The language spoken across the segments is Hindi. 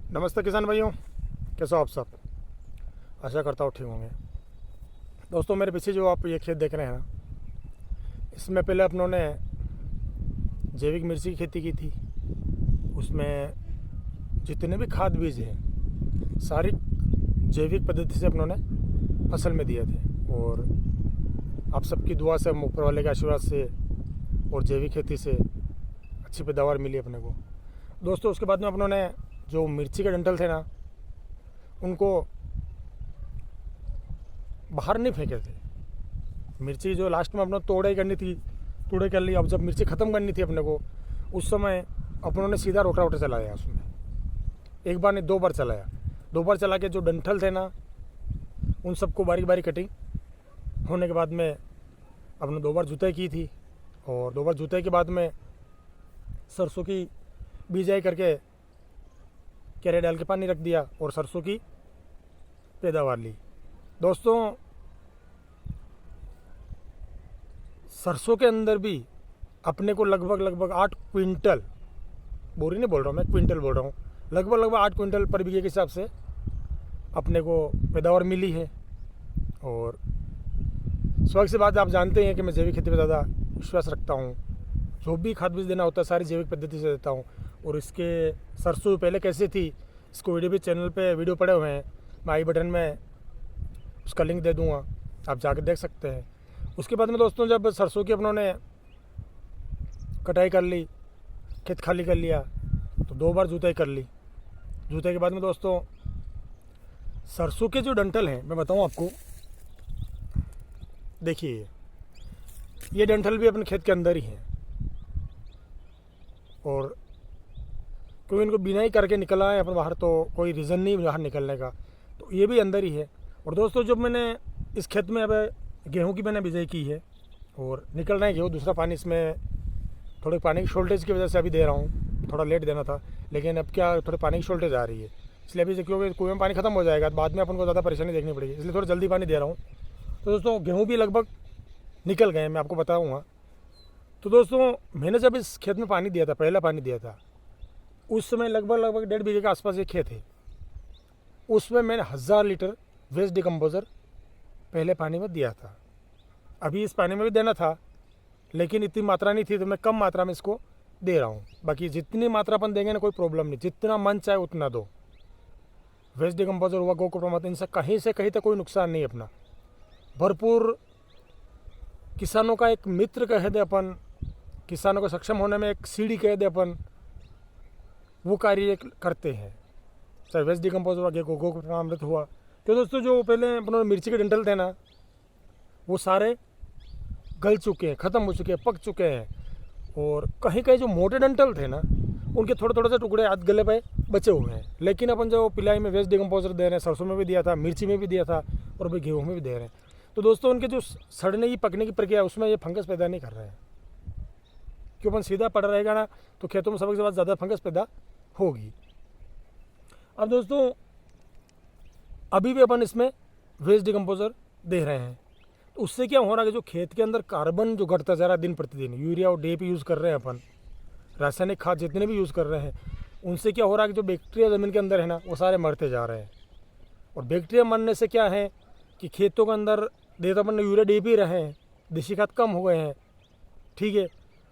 नमस्ते किसान भाइयों, कैसे हो आप सब। आशा करता हूँ ठीक होंगे। दोस्तों, मेरे पीछे जो आप ये खेत देख रहे हैं ना, इसमें पहले अपनों ने जैविक मिर्ची की खेती की थी। उसमें जितने भी खाद बीज हैं सारी जैविक पद्धति से अपनों ने फसल में दिए थे, और आप सबकी दुआ से, ऊपर वाले के आशीर्वाद से और जैविक खेती से अच्छी पैदावार मिली अपने को। दोस्तों, उसके बाद में अपनों ने जो मिर्ची के डंठल थे ना, उनको बाहर नहीं फेंके थे। मिर्ची जो लास्ट में अपने तोड़ाई करनी थी, तोड़ाई कर ली। अब जब मिर्ची ख़त्म करनी थी अपने को, उस समय अपनों ने सीधा रोटावेटर चलाया उसमें। एक बार नहीं, 2 बार चलाया। 2 बार चला के जो डंठल थे ना, उन सबको बारीक बारीक कटिंग होने के बाद में अपने 2 बार जुताई की थी। और 2 बार जुताई के बाद में सरसों की बीजाई करके क्यारे डाल के पानी रख दिया और सरसों की पैदावार ली। दोस्तों, सरसों के अंदर भी अपने को लगभग 8 क्विंटल, बोरी नहीं बोल रहा हूँ मैं, क्विंटल बोल रहा हूँ, लगभग 8 क्विंटल पर बीघे के हिसाब से अपने को पैदावार मिली है। और स्वाभाविक सी बात, आप जानते हैं कि मैं जैविक खेती पर ज़्यादा विश्वास रखता हूँ। जो भी खाद बीज देना होता है सारी जैविक पद्धति से देता हूँ। और इसके सरसों पहले कैसे थी, इसको वीडियो भी चैनल पे वीडियो पड़े हुए हैं, मैं आई बटन में उसका लिंक दे दूँगा, आप जाकर देख सकते हैं। उसके बाद में दोस्तों, जब सरसों की अपनों ने कटाई कर ली, खेत खाली कर लिया, तो 2 बार जुताई कर ली। जुताई के बाद में दोस्तों, सरसों के जो डंठल हैं, मैं बताऊँ आपको, देखिए ये डंठल भी अपने खेत के अंदर ही हैं, और क्योंकि इनको बिनाई करके निकला है अपन बाहर, तो कोई रीज़न नहीं बाहर निकलने का, तो ये भी अंदर ही है। और दोस्तों, जब मैंने इस खेत में अब गेहूं की मैंने बिजाई की है और निकल रहे हैं गेहूँ, दूसरा पानी इसमें थोड़े पानी की शॉर्टेज की वजह से अभी दे रहा हूँ, थोड़ा लेट देना था, लेकिन अब क्या थोड़े पानी की शॉर्टेज आ रही है, इसलिए अभी क्योंकि कुएं में पानी खत्म हो जाएगा, बाद में अपन को ज़्यादा परेशानी देखनी पड़ेगी, इसलिए थोड़ा जल्दी पानी दे रहा हूँ। तो दोस्तों, गेहूँ भी लगभग निकल गए हैं, मैं आपको बताऊँगा। तो दोस्तों, मैंने जब इस खेत में पानी दिया था, पहला पानी दिया था, उस समय लगभग 1.5 बीघे के आसपास ये खेत है। उसमें मैंने 1000 लीटर वेस्ट डिकम्पोज़र पहले पानी में दिया था। अभी इस पानी में भी देना था, लेकिन इतनी मात्रा नहीं थी, तो मैं कम मात्रा में इसको दे रहा हूँ। बाकी जितनी मात्रा अपन देंगे ना, कोई प्रॉब्लम नहीं, जितना मन चाहे उतना दो। वेस्ट डिकम्पोज़र हुआ, गोकोप्रमत, इनसे कहीं तक कोई नुकसान नहीं अपना। भरपूर किसानों का एक मित्र कह दे अपन, किसानों को सक्षम होने में एक सीढ़ी कह दे अपन, वो कार्य करते हैं। चाहे वेस्ट डिकम्पोज हुआ, गोकोप्रमत हुआ। तो दोस्तों, जो पहले अपनों मिर्ची के डंठल थे ना, वो सारे गल चुके हैं, ख़त्म हो चुके हैं, पक चुके हैं। और कहीं कहीं जो मोटे डंठल थे ना, उनके थोड़े थोड़े से टुकड़े आध गले पे बचे हुए हैं। लेकिन अपन जो पिलाई में वेस्ट डिकम्पोजर दे रहे हैं, सरसों में भी दिया था, मिर्ची में भी दिया था, और अभी गेहूँ में भी दे रहे हैं। तो दोस्तों, उनके जो सड़ने की, पकने की प्रक्रिया, उसमें ये फंगस पैदा नहीं कर रहे हैं। क्यों, अपन सीधा पड़ रहेगा ना, तो खेतों में सबसे ज़्यादा फंगस पैदा होगी। अब दोस्तों, अभी भी अपन इसमें वेस्ट डिकम्पोजर दे रहे हैं, तो उससे क्या हो रहा है कि जो खेत के अंदर कार्बन जो घटता जा रहा है दिन प्रतिदिन, यूरिया और डीएपी यूज़ कर रहे हैं अपन, रासायनिक खाद जितने भी यूज़ कर रहे हैं, उनसे क्या हो रहा है कि जो बैक्टीरिया ज़मीन के अंदर है ना, वो सारे मरते जा रहे हैं। और बैक्टीरिया मरने से क्या है कि खेतों के अंदर देता अपन यूरिया डीएपी रहे हैं, देसी खाद कम हो गए हैं, ठीक है।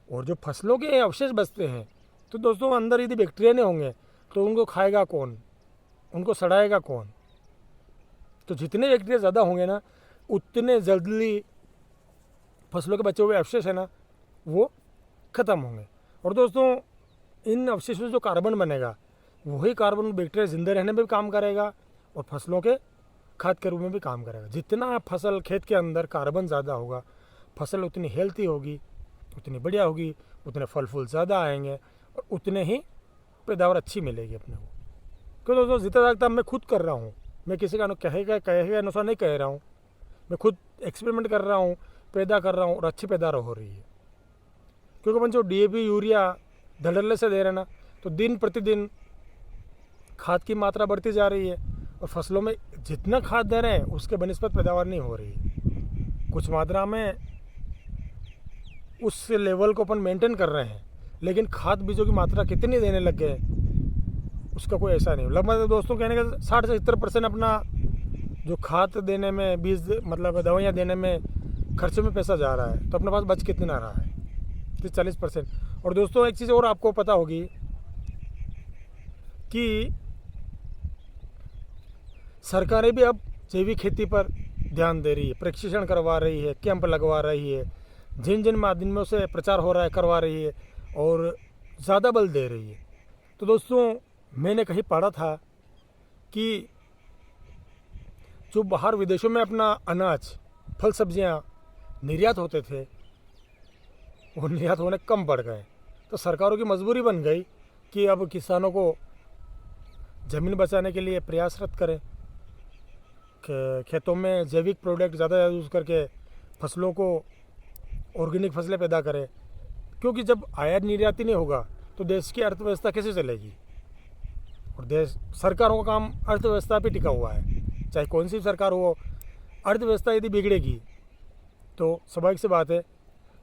और जो फसलों के अवशेष बचते हैं, तो दोस्तों अंदर यदि बैक्टीरिया नहीं होंगे तो उनको खाएगा कौन, उनको सड़ाएगा कौन। तो जितने बैक्टीरिया ज़्यादा होंगे ना, उतने जल्दी फसलों के बचे हुए अवशेष है ना, वो ख़त्म होंगे। और दोस्तों, इन अवशेषों से जो कार्बन बनेगा, वही कार्बन बैक्टीरिया जिंदा रहने में भी काम करेगा और फसलों के खाद के रूप में भी काम करेगा। जितना फसल खेत के अंदर कार्बन ज़्यादा होगा, फसल उतनी हेल्थी होगी, उतनी बढ़िया होगी, उतने फल फूल ज़्यादा आएंगे और उतने ही पैदावार अच्छी मिलेगी अपने को। क्यों दोस्तों, जितना लगता मैं खुद कर रहा हूँ, मैं किसी का कहेगा अनुसार नहीं कह रहा हूँ, मैं खुद एक्सपेरिमेंट कर रहा हूँ, पैदा कर रहा हूँ, और अच्छी पैदावार हो रही है। क्योंकि अपन जो डीएपी यूरिया धड़ल्ले से दे रहे हैं ना, तो दिन प्रतिदिन खाद की मात्रा बढ़ती जा रही है, और फसलों में जितना खाद दे रहे हैं उसके बनिस्पत पैदावार नहीं हो रही है। कुछ मात्रा में उस लेवल को अपन मेंटेन कर रहे हैं, लेकिन खाद बीजों की मात्रा कितनी देने लग गए, उसका कोई ऐसा नहीं। लगभग दोस्तों कहने का 60 से 70% अपना जो खाद देने में, बीज मतलब दवाइयाँ देने में खर्चे में पैसा जा रहा है, तो अपने पास बच कितना रहा है? 40%। और दोस्तों एक चीज़ और आपको पता होगी कि सरकारें भी अब जैविक खेती पर ध्यान दे रही है, प्रशिक्षण करवा रही है, कैंप लगवा रही है, जिन जिन माध्यमों से प्रचार हो रहा है करवा रही है और ज़्यादा बल दे रही है। तो दोस्तों मैंने कहीं पढ़ा था कि जो बाहर विदेशों में अपना अनाज, फल सब्जियां निर्यात होते थे, वो निर्यात होने कम पड़ गए। तो सरकारों की मजबूरी बन गई कि अब किसानों को ज़मीन बचाने के लिए प्रयासरत करें, खेतों में जैविक प्रोडक्ट ज़्यादा यूज़ करके फसलों को, ऑर्गेनिक फसलें पैदा करें। क्योंकि जब आयात निर्यात ही नहीं होगा तो देश की अर्थव्यवस्था कैसे चलेगी? और देश, सरकारों का काम अर्थव्यवस्था पे टिका हुआ है, चाहे कौन सी सरकार हो। अर्थव्यवस्था यदि बिगड़ेगी तो स्वाभाविक सी बात है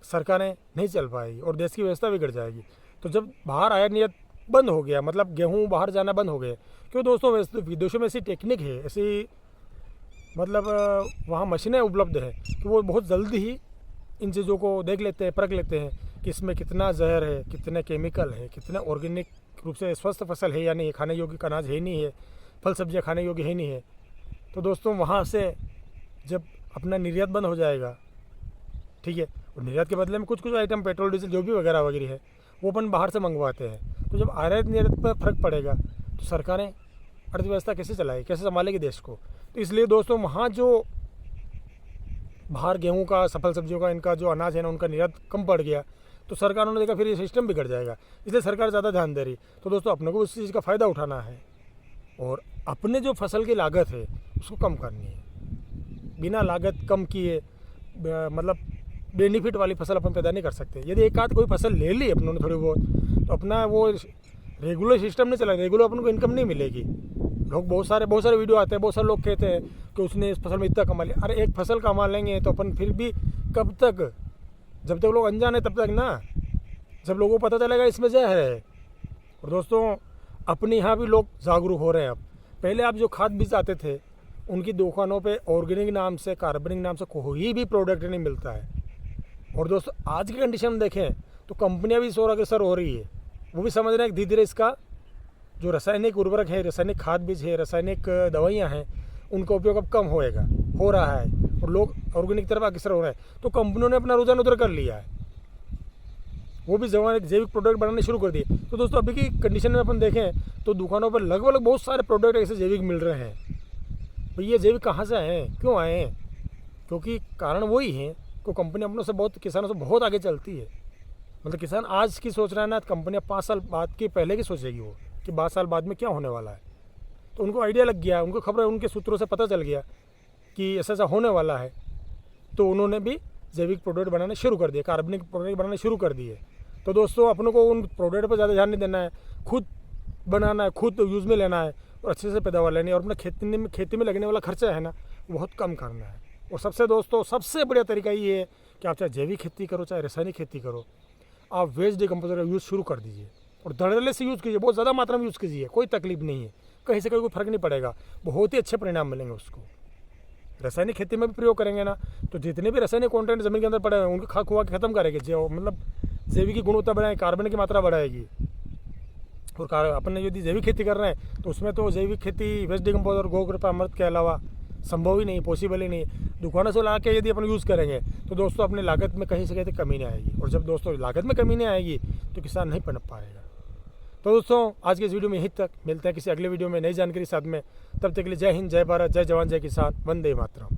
सरकारें नहीं चल पाएगी और देश की व्यवस्था बिगड़ जाएगी। तो जब बाहर आयात निर्यात बंद हो गया, मतलब गेहूं बाहर जाना बंद हो गए, क्यों दोस्तों विदेशों में ऐसी टेक्निक है, ऐसी मतलब वहाँ मशीनें उपलब्ध है कि वो बहुत जल्दी ही इन चीज़ों को देख लेते हैं, परख लेते हैं कि इसमें कितना जहर है, कितने केमिकल है, कितने ऑर्गेनिक रूप से स्वस्थ फसल है या नहीं, खाने योग्य अनाज है नहीं है, फल सब्जियाँ खाने योग्य है नहीं है। तो दोस्तों वहाँ से जब अपना निर्यात बंद हो जाएगा, ठीक है, और निर्यात के बदले में कुछ कुछ आइटम पेट्रोल डीजल जो भी वगैरह वगैरह है वो अपन बाहर से मंगवाते हैं। तो जब आयात निर्यात पर फर्क पड़ेगा तो सरकारें अर्थव्यवस्था कैसे चलाएगी, कैसे संभालेगी देश को? तो इसलिए दोस्तों वहाँ जो बाहर गेहूं का, फल सब्जियों का, इनका जो अनाज है ना, उनका निर्यात कम पड़ गया तो सरकारों ने देखा फिर ये सिस्टम बिगड़ जाएगा, इसलिए सरकार ज़्यादा ध्यान दे रही। तो दोस्तों अपने को उस चीज़ का फ़ायदा उठाना है और अपने जो फसल की लागत है उसको कम करनी है। बिना लागत कम किए मतलब बेनिफिट वाली फसल अपन पैदा नहीं कर सकते। यदि एक आध कोई फसल ले ली अपनों ने थोड़ी बहुत, तो अपना वो रेगुलर सिस्टम नहीं चला, रेगुलर अपन को इनकम नहीं मिलेगी। लोग बहुत सारे वीडियो आते हैं, बहुत सारे लोग कहते हैं कि उसने इस फसल में इतना कमा लिया। अरे एक फसल कमा लेंगे तो अपन फिर भी कब तक, जब तक लोग अनजान है तब तक ना, जब लोगों को पता चलेगा इसमें जहर है। और दोस्तों अपने यहाँ भी लोग जागरूक हो रहे हैं। अब पहले आप जो खाद बीज आते थे उनकी दुकानों पे ऑर्गेनिक नाम से, कार्बनिक नाम से कोई भी प्रोडक्ट नहीं मिलता है। और दोस्तों आज की कंडीशन में देखें तो कंपनियां भी इस ओर अग्रसर हो रही है, वो भी समझ रहे हैं कि धीरे धीरे इसका जो रासायनिक उर्वरक है, रासायनिक खाद बीज है, रासायनिक दवाइयाँ हैं, उनका उपयोग अब कम हो रहा है और लोग ऑर्गेनिक तरफ अग्रसर हो रहे हैं। तो कंपनियों ने अपना रुझान उधर कर लिया है, वो भी जैविक प्रोडक्ट बनाने शुरू कर दिए। तो दोस्तों अभी की कंडीशन में अपन देखें तो दुकानों पर लगभग बहुत सारे प्रोडक्ट ऐसे जैविक मिल रहे हैं। तो ये जैविक कहाँ से आए हैं, क्यों आए हैं? क्योंकि कारण वही है कि कंपनी अपनों से बहुत, किसानों से बहुत आगे चलती है। मतलब किसान आज की सोच रहा है ना, कंपनियाँ 5 साल बाद की पहले की सोचेगी वो कि 12 साल बाद में क्या होने वाला है। तो उनको आइडिया लग गया, उनको खबर है, उनके सूत्रों से पता चल गया कि ऐसा ऐसा होने वाला है। तो उन्होंने भी जैविक प्रोडक्ट बनाने शुरू कर दिए, कार्बनिक प्रोडक्ट बनाने शुरू कर दिए। तो दोस्तों अपनों को उन प्रोडक्ट पर ज़्यादा ध्यान नहीं देना है, खुद बनाना है, खुद यूज़ में लेना है और अच्छे से पैदावार लेनी है। और अपना खेती में लगने वाला खर्चा है ना, बहुत कम करना है। और सबसे बढ़िया तरीका ये है कि आप चाहे जैविक खेती करो चाहे रासायनिक खेती करो, आप वेस्ट डिकम्पोजर का यूज़ शुरू कर दीजिए और धड़ल्ले से यूज़ कीजिए, बहुत ज़्यादा मात्रा में यूज़ कीजिए, कोई तकलीफ नहीं है, कहीं से कोई फर्क नहीं पड़ेगा, बहुत ही अच्छे परिणाम मिलेंगे उसको। रासायनिक खेती में भी प्रयोग करेंगे ना तो जितने भी रासायनिक कंटेंट ज़मीन के अंदर पड़े हैं उनको खा खुआ के खत्म करेंगे, जो मतलब जैविक की गुणवत्ता बढ़ाएगी, कार्बन की मात्रा बढ़ाएगी। और अपन यदि जैविक खेती कर रहे हैं तो उसमें तो जैविक खेती वेस्ट डिकम्पोजर, गोकृपामृत के अलावा संभव ही नहीं, पॉसिबल ही नहीं। दुकानों से ला के यदि अपन यूज़ करेंगे तो दोस्तों अपनी लागत में कहीं से कहीं कमी नहीं आएगी। और जब दोस्तों लागत में कमी नहीं आएगी तो किसान नहीं पनप पाएगा। तो दोस्तों आज के इस वीडियो में यहीं तक, मिलते हैं किसी अगले वीडियो में नई जानकारी साथ में। तब तक के लिए जय हिंद, जय भारत, जय जवान, जय किसान, वंदे मातरम।